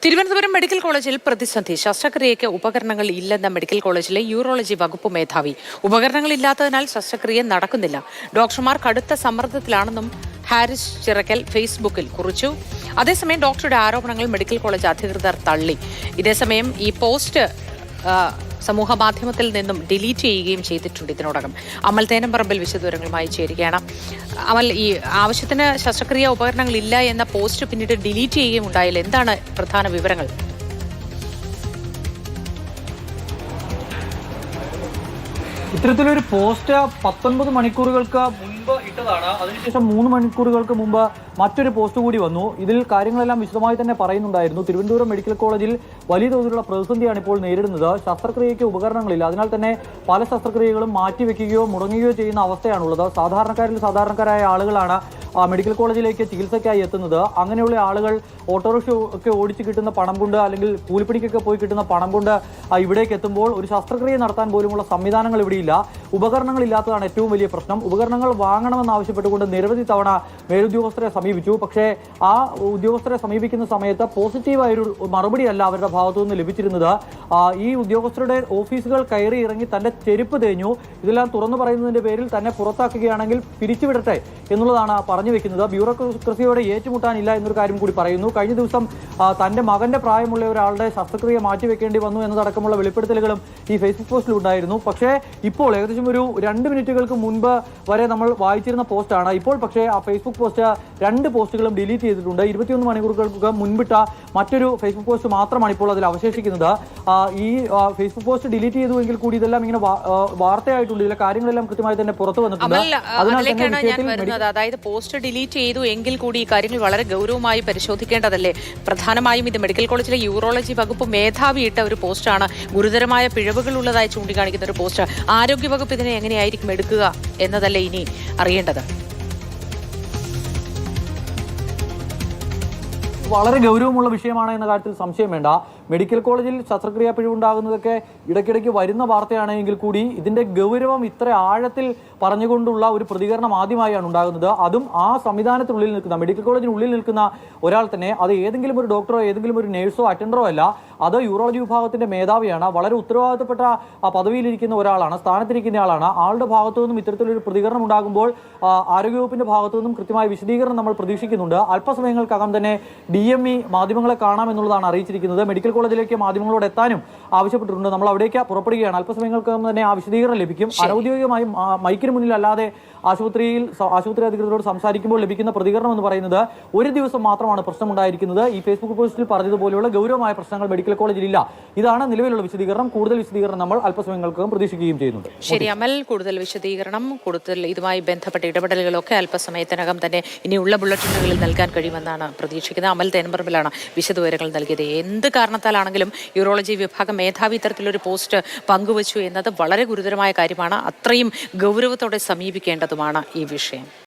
Thiruvananthapuram medical കോളേജിൽ പ്രതിസന്ധി. ശസ്ത്രക്രിയയ്ക്ക് ഉപകരണങ്ങൾ ഇല്ലെന്ന മെഡിക്കൽ കോളേജിലെ യൂറോളജി വകുപ്പ് മേധാവി. ഉപകരണങ്ങൾ ഇല്ലാത്തതിനാൽ ശസ്ത്രക്രിയ നടക്കുന്നില്ല. ഡോക്ടർമാർ കടുത്ത സമ്മർദ്ദത്തിലാണെന്നും ഹാരിസ് ചിറക്കൽ ഫേസ്ബുക്കിൽ കുറിച്ചു. അതേസമയം ഡോക്ടറുടെ ആരോപണങ്ങൾ മെഡിക്കൽ കോളേജ് അധികൃതർ തള്ളി. ഇതേസമയം ഈ പോസ്റ്റ് സമൂഹ മാധ്യമത്തിൽ നിന്നും ഡിലീറ്റ് ചെയ്യുകയും ചെയ്തിട്ടുണ്ട് ഇതിനോടകം. അമൽ തേനമ്പറമ്പിൽ വിശദവിവരങ്ങളുമായി ചേരുകയാണ്. അമൽ, ഈ ആവശ്യത്തിന് ശസ്ത്രക്രിയ ഉപകരണങ്ങൾ ഇല്ല എന്ന പോസ്റ്റ് പിന്നീട് ഡിലീറ്റ് ചെയ്യുകയും ഉണ്ടായാൽ എന്താണ് പ്രധാന വിവരങ്ങൾ? ഇത്തരത്തിലൊരു പോസ്റ്റ് 19 മണിക്കൂറുകൾക്ക് മുൻപ് ഇട്ടതാണ്. അതിനുശേഷം 3 മണിക്കൂറുകൾക്ക് മുമ്പ് മറ്റൊരു പോസ്റ്റ് കൂടി വന്നു. ഇതിൽ കാര്യങ്ങളെല്ലാം വിശദമായി തന്നെ പറയുന്നുണ്ടായിരുന്നു. തിരുവനന്തപുരം മെഡിക്കൽ കോളേജിൽ വലിയ തോതിലുള്ള പ്രതിസന്ധിയാണ് ഇപ്പോൾ നേരിടുന്നത്. ശസ്ത്രക്രിയയ്ക്ക് ഉപകരണങ്ങളില്ല. അതിനാൽ തന്നെ പല ശസ്ത്രക്രിയകളും മാറ്റിവെക്കുകയോ മുടങ്ങുകയോ ചെയ്യുന്ന അവസ്ഥയാണുള്ളത്. സാധാരണക്കാരായ ആളുകളാണ് മെഡിക്കൽ കോളേജിലേക്ക് ചികിത്സയ്ക്കായി എത്തുന്നത്. അങ്ങനെയുള്ള ആളുകൾ ഓട്ടോറിക്ഷ ഒക്കെ ഓടിച്ച് കിട്ടുന്ന പണം കൊണ്ട്, അല്ലെങ്കിൽ കൂലിപ്പണിക്കൊക്കെ പോയി കിട്ടുന്ന പണം കൊണ്ട് ഇവിടേക്ക് എത്തുമ്പോൾ ഒരു ശസ്ത്രക്രിയ നടത്താൻ പോലുമുള്ള സംവിധാനങ്ങൾ ഇവിടെയില്ല. ഉപകരണങ്ങൾ ഇല്ലാത്തതാണ് ഏറ്റവും വലിയ പ്രശ്നം. ഉപകരണങ്ങൾ വാങ്ങണമെന്നാവശ്യപ്പെട്ടുകൊണ്ട് നിരവധി തവണ മേലുദ്യോഗസ്ഥരെ സമീപിച്ചു. പക്ഷേ ആ ഉദ്യോഗസ്ഥരെ സമീപിക്കുന്ന സമയത്ത് പോസിറ്റീവായൊരു മറുപടിയല്ല അവരുടെ ഭാഗത്തു നിന്ന് ലഭിച്ചിരുന്നത്. ഈ ഉദ്യോഗസ്ഥരുടെ ഓഫീസുകൾ കയറി ഇറങ്ങി തന്റെ ചെരുപ്പ് തേഞ്ഞു, ഇതെല്ലാം തുറന്നു പറയുന്നതിന്റെ പേരിൽ തന്നെ പുറത്താക്കുകയാണെങ്കിൽ പിരിച്ചുവിടട്ടെ എന്നുള്ളതാണ് പറഞ്ഞു വെക്കുന്നത്. ബ്യൂറോക്രസിയോടെ ഏറ്റുമുട്ടാനില്ല എന്നൊരു കാര്യം കൂടി പറയുന്നു. കഴിഞ്ഞ ദിവസം തന്റെ മകന്റെ പ്രായമുള്ള ഒരാളുടെ ശസ്ത്രക്രിയ മാറ്റിവെക്കേണ്ടി വന്നു എന്നതടക്കമുള്ള വെളിപ്പെടുത്തലുകളും ഈ ഫേസ്ബുക്ക് പോസ്റ്റിൽ ഉണ്ടായിരുന്നു. പക്ഷേ ഇപ്പോൾ ഏകദേശം ഒരു 2 മിനിറ്റുകൾക്ക് മുൻപ് വരെ നമ്മൾ വായിച്ചിരുന്ന പോസ്റ്റാണ്. ഇപ്പോൾ പക്ഷേ ആ ഫേസ്ബുക്ക് പോസ്റ്റ് 2 പോസ്റ്റുകളും ഡിലീറ്റ് ചെയ്തിട്ടുണ്ട്. 21 മണിക്കൂറുകൾക്ക് മുൻപിട്ട മറ്റൊരു ഫേസ്ബുക്ക് പോസ്റ്റ് മാത്രമാണ് ഇപ്പോൾ അതിൽ അവശേഷിക്കുന്നത്. ഈ ഫേസ്ബുക്ക് പോസ്റ്റ് ഡിലീറ്റ് ചെയ്തുവെങ്കിൽ കൂടി ഇതെല്ലാം ഇങ്ങനെ വാർത്തയായിട്ടുണ്ട്. ഇതിലെ കാര്യങ്ങളെല്ലാം കൃത്യമായി തന്നെ പുറത്തു വന്നിട്ടുണ്ട്. അതായത് പോസ്റ്റ് ഡിലീറ്റ് ചെയ്തു എങ്കിൽ കൂടി ഈ കാര്യങ്ങൾ വളരെ ഗൗരവമായി പരിശോധിക്കേണ്ടതല്ലേ? പ്രധാനമായും ഇത് മെഡിക്കൽ കോളേജിലെ യൂറോളജി വകുപ്പ് മേധാവി ഇട്ട ഒരു പോസ്റ്റാണ്. ഗുരുതരമായ പിഴവുകൾ ഉള്ളതായി ചൂണ്ടിക്കാണിക്കുന്ന ഒരു പോസ്റ്റ്. ആരോഗ്യവകുപ്പ് ഇതിനെ എങ്ങനെയായിരിക്കും എടുക്കുക എന്നതല്ലേ ഇനി അറിയേണ്ടത്? വളരെ ഗൗരവമുള്ള വിഷയമാണ് എന്ന കാര്യത്തിൽ സംശയം വേണ്ട. മെഡിക്കൽ കോളേജിൽ ശസ്ത്രക്രിയാ പിഴവുണ്ടാകുന്നതൊക്കെ ഇടയ്ക്കിടയ്ക്ക് വരുന്ന വാർത്തയാണെങ്കിൽ കൂടി ഇതിന്റെ ഗൗരവം ഇത്ര ആഴത്തിൽ പറഞ്ഞുകൊണ്ടുള്ള ഒരു പ്രതികരണം ആദ്യമായാണ് ഉണ്ടാകുന്നത്. അതും ആ സംവിധാനത്തിനുള്ളിൽ നിൽക്കുന്ന, മെഡിക്കൽ കോളേജിനുള്ളിൽ നിൽക്കുന്ന ഒരാൾ തന്നെ. അത് ഏതെങ്കിലും ഒരു ഡോക്ടറോ ഏതെങ്കിലും ഒരു നേഴ്സോ അറ്റൻഡറോ അല്ല, അത് യൂറോളജി വിഭാഗത്തിന്റെ മേധാവിയാണ്. വളരെ ഉത്തരവാദിത്തപ്പെട്ട ആ പദവിയിലിരിക്കുന്ന ഒരാളാണ്, സ്ഥാനത്തിരിക്കുന്ന ആളാണ്. ആളുടെ ഭാഗത്തു നിന്നും ഇത്തരത്തിലൊരു പ്രതികരണം ഉണ്ടാകുമ്പോൾ ആരോഗ്യവകുപ്പിന്റെ ഭാഗത്തു നിന്നും കൃത്യമായ വിശദീകരണം നമ്മൾ പ്രതീക്ഷിക്കുന്നുണ്ട്. അല്പസമയങ്ങൾക്കകം തന്നെ DME മാധ്യമങ്ങളെ കാണാമെന്നുള്ളതാണ് അറിയിച്ചിരിക്കുന്നത്. മെഡിക്കൽ കോളേജിലേക്ക് മാധ്യമങ്ങളോട് എത്താനും ആവശ്യപ്പെട്ടിട്ടുണ്ട്. നമ്മൾ അവിടേക്ക് പുറപ്പെടുകയാണ്. അല്പസമയങ്ങൾക്കകം തന്നെ ആ വിശദീകരണം ലഭിക്കും. അനൌദ്യോഗികമായും മൈക്കിന് മുന്നിൽ അല്ലാതെ ആശുപത്രി അധികൃതരോട് സംസാരിക്കുമ്പോൾ ലഭിക്കുന്ന പ്രതികരണം എന്ന് പറയുന്നത് ഒരു ദിവസം മാത്രമാണ് പ്രശ്നമുണ്ടായിരിക്കുന്നത്. ഈ ഫേസ്ബുക്ക് പോസ്റ്റിൽ പറഞ്ഞതുപോലെയുള്ള ഗൗരവമായ പ്രശ്നങ്ങൾ മെഡിക്കൽ കോളേജിൽ ഇല്ല. ഇതാണ് നിലവിലുള്ള വിശദീകരണം. കൂടുതൽ വിശദീകരണം നമ്മൾ അല്പസമയങ്ങൾക്കകം പ്രതീക്ഷിക്കുകയും ചെയ്യുന്നുണ്ട്. ശരി അമൽ, കൂടുതൽ വിശദീകരണം, കൂടുതൽ ഇതുമായി ബന്ധപ്പെട്ട ഇടപെടലുകളൊക്കെ അല്പസമയത്തിനകം തന്നെ ഇനിയുള്ള ബുള്ളറ്റിനുകളിൽ നൽകാൻ കഴിയുമെന്നാണ് പ്രതീക്ഷിക്കുന്നത്. അമൽ തേനമ്പറമ്പിലാണ് വിശദവിവരങ്ങൾ നൽകിയത്. എന്ത് കാരണത്താലാണെങ്കിലും യൂറോളജി വിഭാഗം മേധാവി ഇത്തരത്തിലൊരു പോസ്റ്റ് പങ്കുവച്ചു എന്നത് വളരെ ഗുരുതരമായ കാര്യമാണ്. അത്രയും ഗൗരവത്തോടെ സമീപിക്കേണ്ടതുമാണ് ഈ വിഷയം.